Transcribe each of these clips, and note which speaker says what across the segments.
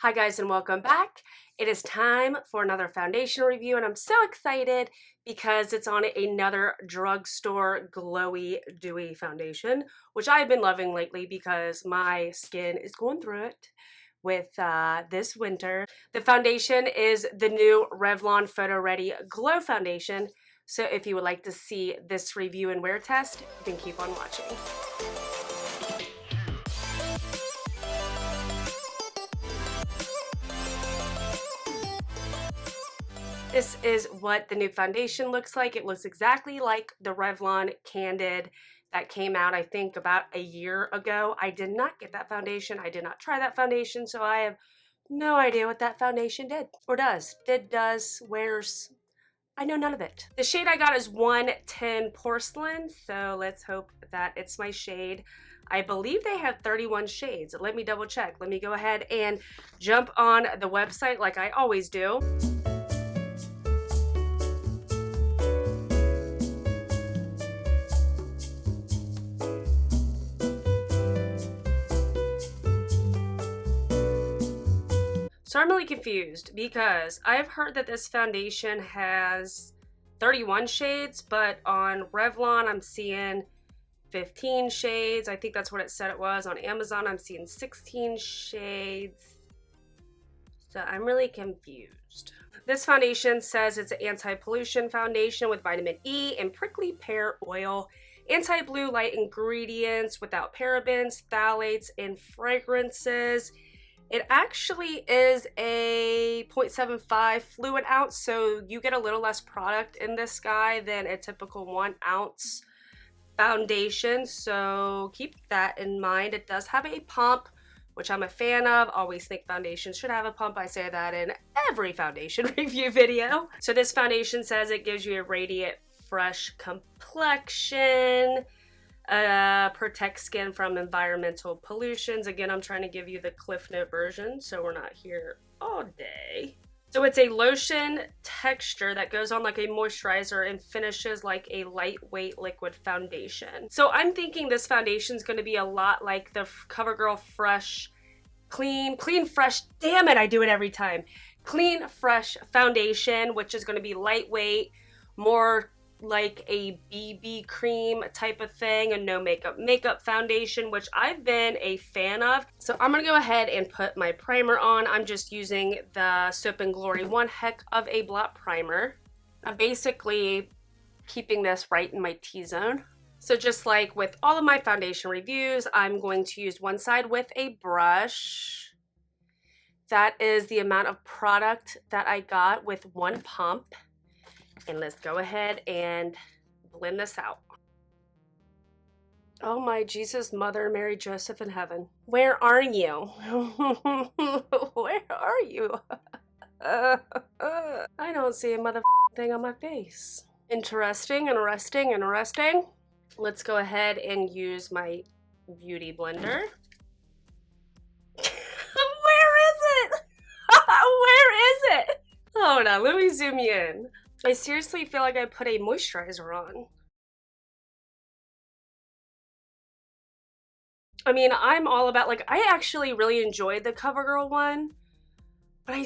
Speaker 1: Hi guys and welcome back. It is time for another foundation review and I'm so excited because it's on another drugstore glowy dewy foundation, which I've been loving lately because my skin is going through it with this winter. The foundation is the new Revlon Photoready Glow Foundation. So if you would like to see this review and wear test, then keep on watching. This is what the new foundation looks like. It looks exactly like the Revlon Candid that came out, I think, about a year ago. I did not get that foundation. I did not try that foundation, so I have no idea what that foundation did or does. Does, wears. I know none of it. The shade I got is 110 Porcelain, so let's hope that it's my shade. I believe they have 31 shades. Let me double check. Let me go ahead and jump on the website like I always do. So I'm really confused because I've heard that this foundation has 31 shades, but on Revlon I'm seeing 15 shades. I think that's what it said it was. On Amazon I'm seeing 16 shades. So I'm really confused. This foundation says it's an anti-pollution foundation with vitamin E and prickly pear oil, anti-blue light ingredients without parabens, phthalates, and fragrances. It actually is a 0.75 fluid ounce, so you get a little less product in this guy than a typical 1 ounce foundation, so keep that in mind. It does have a pump, which I'm a fan of. Always think foundations should have a pump. I say that in every foundation review video. So this foundation says it gives you a radiant, fresh complexion, protect skin from environmental pollutions. Again, I'm trying to give you the Cliff Note version so we're not here all day. So it's a lotion texture that goes on like a moisturizer and finishes like a lightweight liquid foundation. So I'm thinking this foundation is going to be a lot like the CoverGirl Fresh Clean Fresh, damn it, I do it every time. Clean Fresh foundation, which is going to be lightweight, more like a BB cream type of thing, and no makeup foundation, which I've been a fan of. So I'm gonna go ahead and put my primer on. I'm just using the Soap and Glory One Heck of a Blot Primer. I'm basically keeping this right in my T-zone. So just like with all of my foundation reviews, I'm going to use one side with a brush. That is the amount of product that I got with one pump. And let's go ahead and blend this out. Oh my Jesus, Mother, Mary, Joseph in heaven. Where are you? Where are you? I don't see a mother thing on my face. Interesting, interesting, interesting. Let's go ahead and use my beauty blender. Where is it? Where is it? Hold on, let me zoom you in. I seriously feel like I put a moisturizer on. I mean, I'm all about, like, I actually really enjoyed the CoverGirl one, but I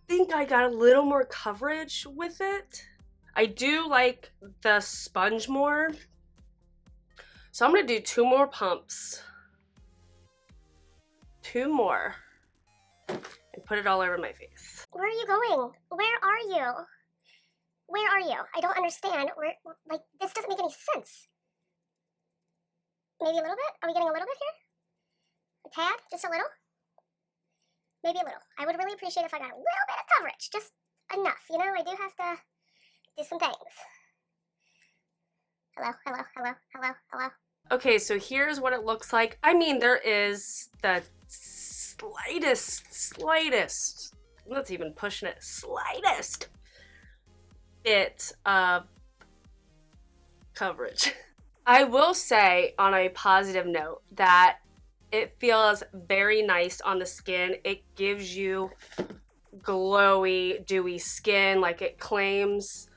Speaker 1: think I got a little more coverage with it. I do like the sponge more. So I'm gonna do 2 more pumps. 2 more. And put it all over my face.
Speaker 2: Where are you going? Where are you? Where are you? I don't understand. Like, this doesn't make any sense. Maybe a little bit? Are we getting a little bit here? A tad? Just a little? Maybe a little. I would really appreciate if I got a little bit of coverage. Just enough. You know, I do have to do some things. Hello, hello, hello, hello, hello.
Speaker 1: Okay, so here's what it looks like. I mean, there is the slightest, let's even pushing it, slightest bit of coverage. I will say on a positive note that it feels very nice on the skin. It gives you glowy, dewy skin like it claims.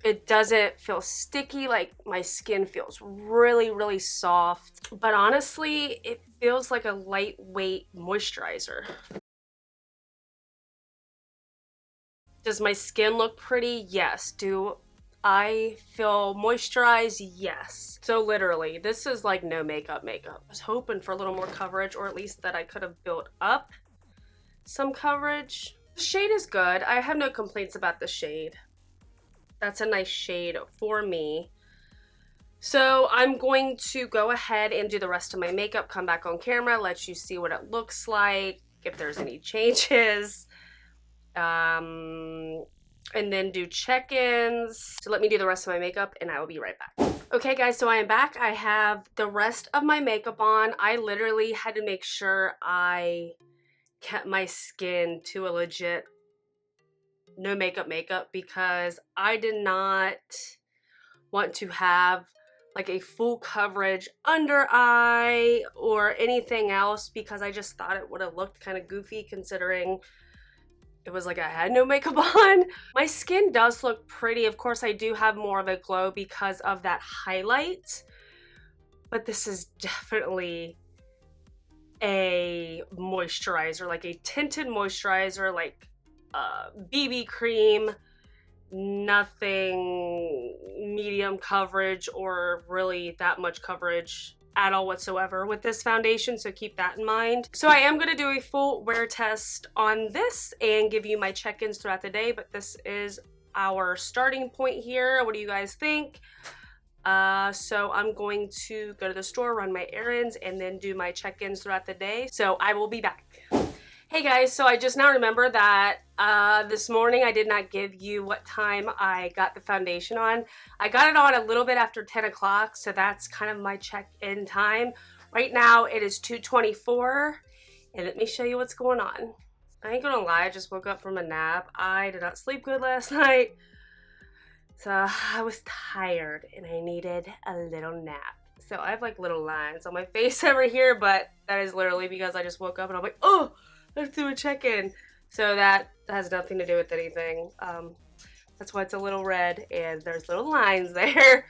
Speaker 1: It doesn't feel sticky, like my skin feels really, really soft. But honestly, it feels like a lightweight moisturizer. Does my skin look pretty? Yes. Do I feel moisturized? Yes. So literally, this is like no makeup. I was hoping for a little more coverage, or at least that I could have built up some coverage. The shade is good. I have no complaints about the shade. That's a nice shade for me. So I'm going to go ahead and do the rest of my makeup, come back on camera, let you see what it looks like, if there's any changes, and then do check-ins. So let me do the rest of my makeup and I will be right back. Okay guys, so I am back. I have the rest of my makeup on. I literally had to make sure I kept my skin to a legit no makeup because I did not want to have like a full coverage under eye or anything else, because I just thought it would have looked kind of goofy considering it was like I had no makeup on. My skin does look pretty. Of course, I do have more of a glow because of that highlight, but this is definitely a moisturizer, like a tinted moisturizer, like BB cream. Nothing medium coverage or really that much coverage at all whatsoever with this foundation, so keep that in mind. So I am going to do a full wear test on this and give you my check-ins throughout the day, but this is our starting point here. What do you guys think? So I'm going to go to the store, run my errands, and then do my check-ins throughout the day. So I will be back. Hey guys, so I just now remember that this morning I did not give you what time I got the foundation on. I got it on a little bit after 10 o'clock, so that's kind of my check-in time. Right now it is 2:24, and let me show you what's going on. I ain't gonna lie, I just woke up from a nap. I did not sleep good last night, so I was tired and I needed a little nap. So I have like little lines on my face over here, but that is literally because I just woke up and I'm like, oh! Let's do a check-in. So that has nothing to do with anything. That's why it's a little red and there's little lines there.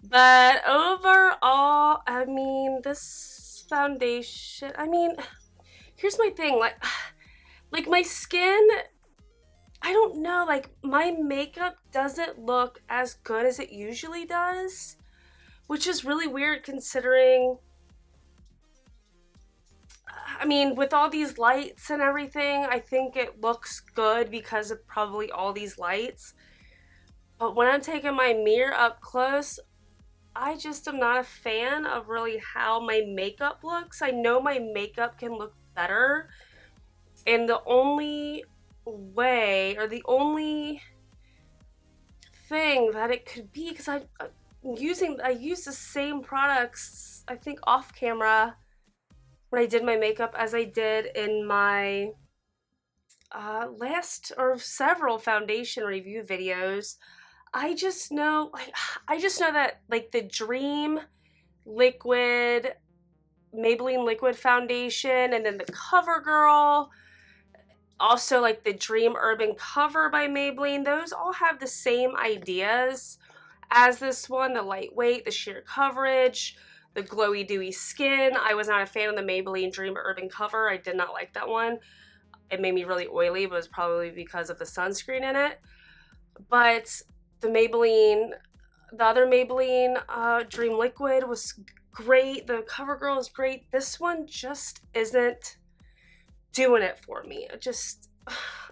Speaker 1: But overall, I mean, this foundation, I mean, here's my thing, like my skin, I don't know, like my makeup doesn't look as good as it usually does, which is really weird considering, I mean, with all these lights and everything, I think it looks good because of probably all these lights. But when I'm taking my mirror up close, I just am not a fan of really how my makeup looks. I know my makeup can look better. And the only way, or the only thing that it could be, because I use the same products, I think off camera, when I did my makeup as I did in my last or several foundation review videos. I just know that like the Dream Liquid, Maybelline Liquid Foundation, and then the CoverGirl, also like the Dream Urban Cover by Maybelline, those all have the same ideas as this one, the lightweight, the sheer coverage, the glowy dewy skin. I was not a fan of the Maybelline Dream Urban Cover. I did not like that one. It made me really oily, but it was probably because of the sunscreen in it. But the other Maybelline Dream Liquid was great. The CoverGirl is great. This one just isn't doing it for me.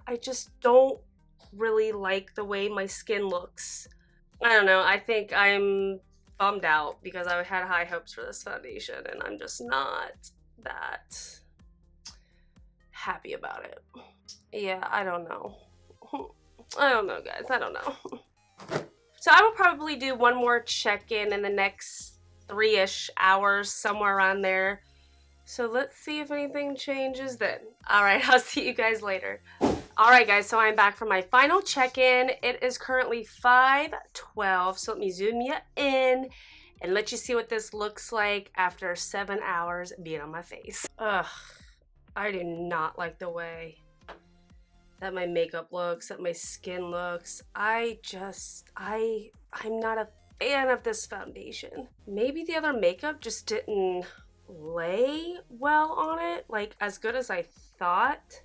Speaker 1: I just don't really like the way my skin looks. I don't know. I think I'm bummed out because I had high hopes for this foundation and I'm just not that happy about it. Yeah, I don't know. I don't know, guys. I don't know. So I will probably do one more check-in in the next 3-ish hours, somewhere around there. So let's see if anything changes then. All right, I'll see you guys later. All right, guys, so I'm back for my final check-in. It is currently 5:12, so let me zoom you in and let you see what this looks like after 7 hours being on my face. Ugh, I do not like the way that my makeup looks, that my skin looks. I'm not a fan of this foundation. Maybe the other makeup just didn't lay well on it, like as good as I thought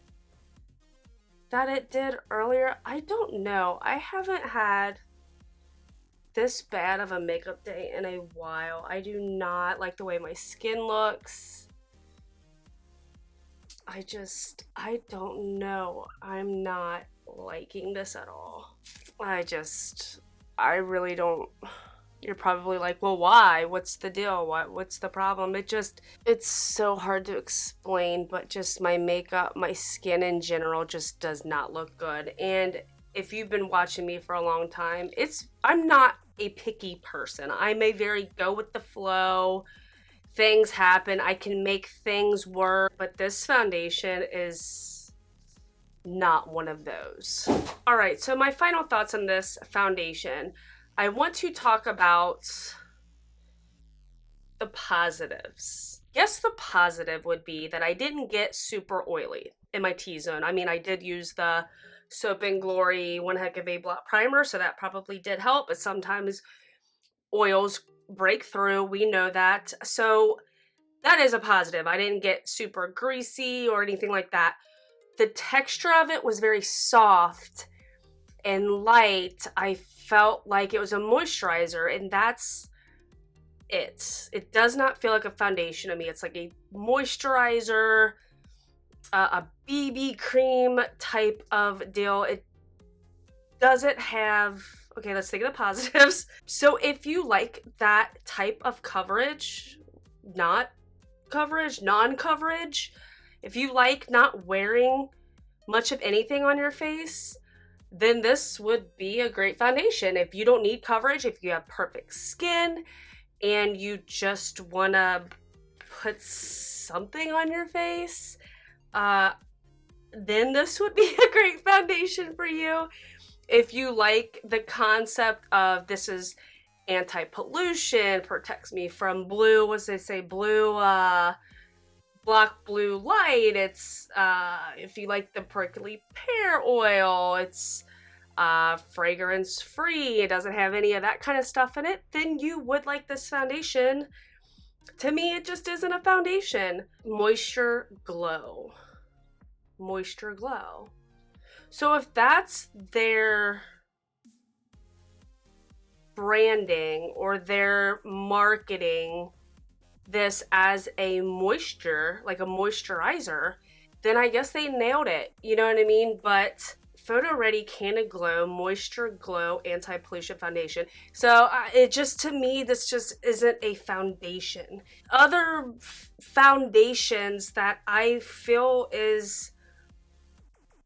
Speaker 1: that it did earlier. I don't know. I haven't had this bad of a makeup day in a while. I do not like the way my skin looks. I don't know. I'm not liking this at all. I really don't. You're probably like, well, why? What's the deal? What's the problem? It's so hard to explain, but just my makeup, my skin in general just does not look good. And if you've been watching me for a long time, I'm not a picky person. I'm a very go with the flow. Things happen. I can make things work, but this foundation is not one of those. All right, so my final thoughts on this foundation. I want to talk about the positives. Yes, the positive would be that I didn't get super oily in my T-zone. I mean, I did use the Soap and Glory One Heck of a Blot Primer, so that probably did help, but sometimes oils break through. We know that. So that is a positive. I didn't get super greasy or anything like that. The texture of it was very soft and light. I felt like it was a moisturizer, and that's it. It does not feel like a foundation to me. It's like a moisturizer, a BB cream type of deal. It doesn't have, okay, let's think of the positives. So if you like that type of coverage, non-coverage, if you like not wearing much of anything on your face, then this would be a great foundation. If you don't need coverage, if you have perfect skin and you just want to put something on your face, then this would be a great foundation for you. If you like the concept of this is anti-pollution, protects me from blue, what's they say, block blue light. It's if you like the prickly pear oil, it's fragrance free, it doesn't have any of that kind of stuff in it, then you would like this foundation. To me, it just isn't a foundation. Moisture glow. So if that's their branding or their marketing this as a moisture, like a moisturizer, then I guess they nailed it. You know what I mean? But Photoready Candid Glow Moisture Glow Anti-Pollution Foundation. So it just, to me, this just isn't a foundation. Other foundations that I feel is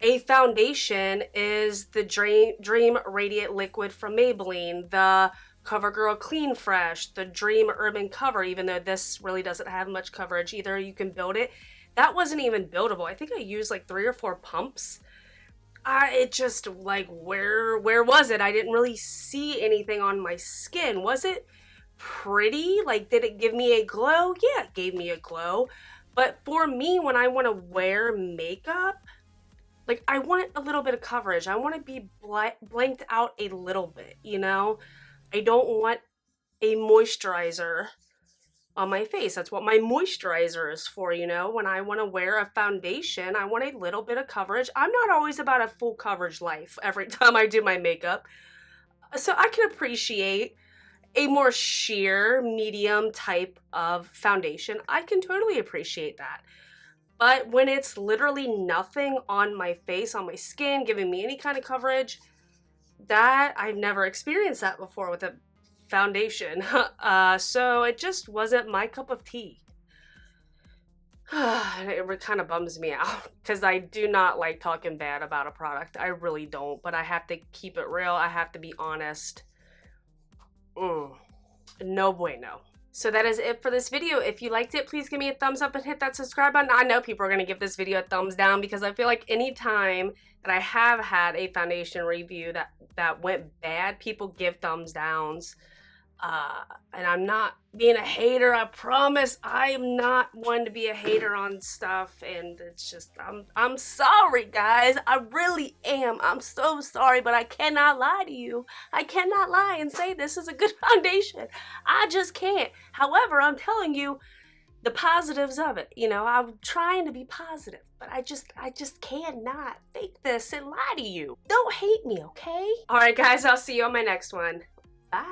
Speaker 1: a foundation is the Dream Radiant Liquid from Maybelline, the CoverGirl Clean Fresh, the Dream Urban Cover, even though this really doesn't have much coverage either. You can build it. That wasn't even buildable. I think I used like 3 or 4 pumps. It just, like, where was it? I didn't really see anything on my skin. Was it pretty? Like, did it give me a glow? Yeah, it gave me a glow. But for me, when I want to wear makeup, like, I want a little bit of coverage. I want to be blanked out a little bit, you know? I don't want a moisturizer on my face. That's what my moisturizer is for, you know? When I want to wear a foundation, I want a little bit of coverage. I'm not always about a full coverage life every time I do my makeup. So I can appreciate a more sheer, medium type of foundation. I can totally appreciate that. But when it's literally nothing on my face, on my skin, giving me any kind of coverage, that I've never experienced that before with a foundation. So it just wasn't my cup of tea. It kind of bums me out because I do not like talking bad about a product. I really don't, but I have to keep it real. I have to be honest. No bueno. So that is it for this video. If you liked it, please give me a thumbs up and hit that subscribe button. I know people are going to give this video a thumbs down because I feel like any time that I have had a foundation review that went bad, people give thumbs downs. And I'm not being a hater, I promise. I am not one to be a hater on stuff, and it's just, I'm sorry, guys. I really am. I'm so sorry, but I cannot lie to you. I cannot lie and say this is a good foundation. I just can't. However, I'm telling you the positives of it. You know, I'm trying to be positive, but I just cannot fake this and lie to you. Don't hate me, okay? All right, guys, I'll see you on my next one. Bye.